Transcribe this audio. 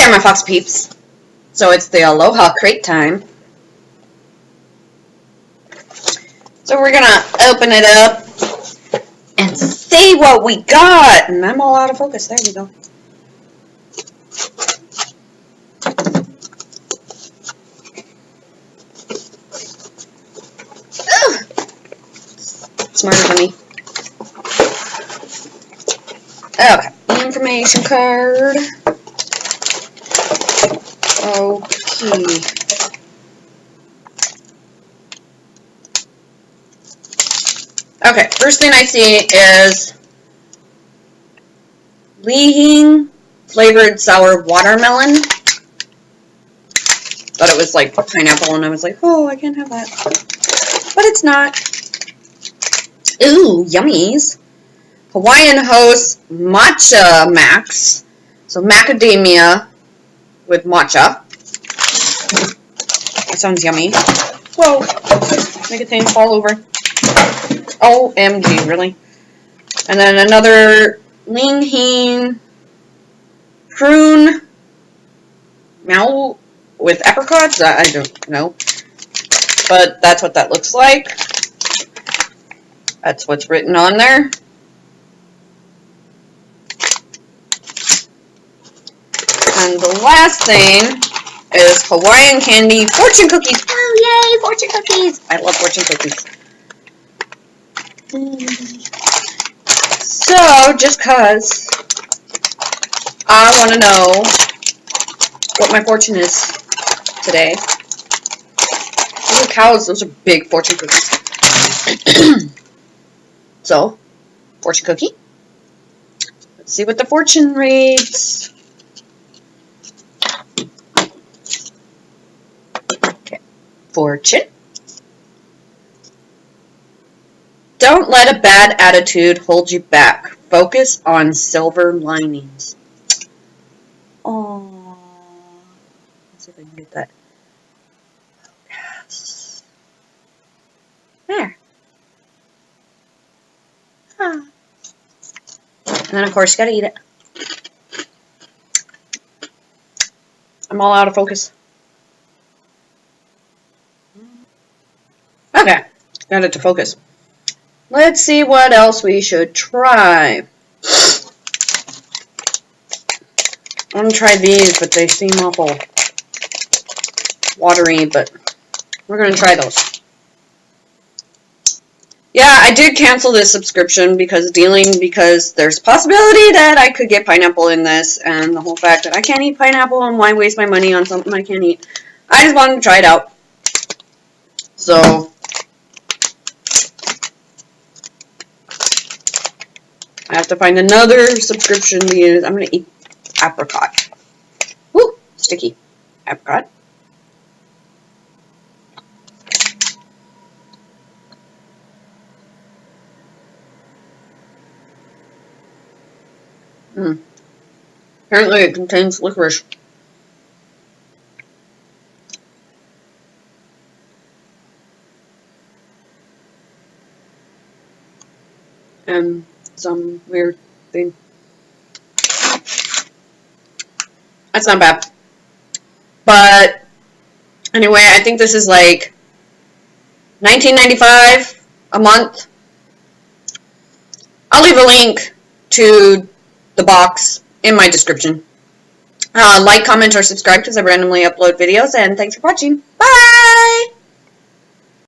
there, my fox peeps. So it's the Aloha crate time. So we're gonna open it up and see what we got. And I'm all out of focus. There we go. Ugh. Smarter than me. Okay, information card. Okay. Okay, first thing I see is Lacey flavored sour watermelon. Thought it was like pineapple, and I was like, oh, I can't have that. But it's not. Ooh, yummies. Hawaiian Host Matcha Max. So macadamia with matcha. That sounds yummy. Whoa. Make a thing fall over. OMG, really? And then another Lingheen prune meow with apricots. I don't know. But that's what that looks like. That's what's written on there. And the last thing is Hawaiian candy fortune cookies. Oh, yay, fortune cookies. I love fortune cookies. So, just cause I want to know what my fortune is today. Holy cows, those are big fortune cookies. So, fortune cookie. Let's see what the fortune reads. Okay, fortune. Don't let a bad attitude hold you back. Focus on silver linings. Oh, let's see if I can get that. Yes. There. Huh. And then, of course, you gotta eat it. I'm all out of focus. Okay, got it to focus. Let's see what else we should try. I'm going to try these, but they seem awful watery, but we're going to try those. Yeah, I did cancel this subscription because there's a possibility that I could get pineapple in this, and the whole fact that I can't eat pineapple, and why waste my money on something I can't eat. I just wanted to try it out. So I have to find another subscription to use. I'm going to eat apricot. Woo! Sticky. Apricot. Apparently it contains licorice. And some weird thing. That's not bad. But anyway, I think this is like $19.95 a month. I'll leave a link to the box in my description. Like, comment, or subscribe because I randomly upload videos. And thanks for watching. Bye!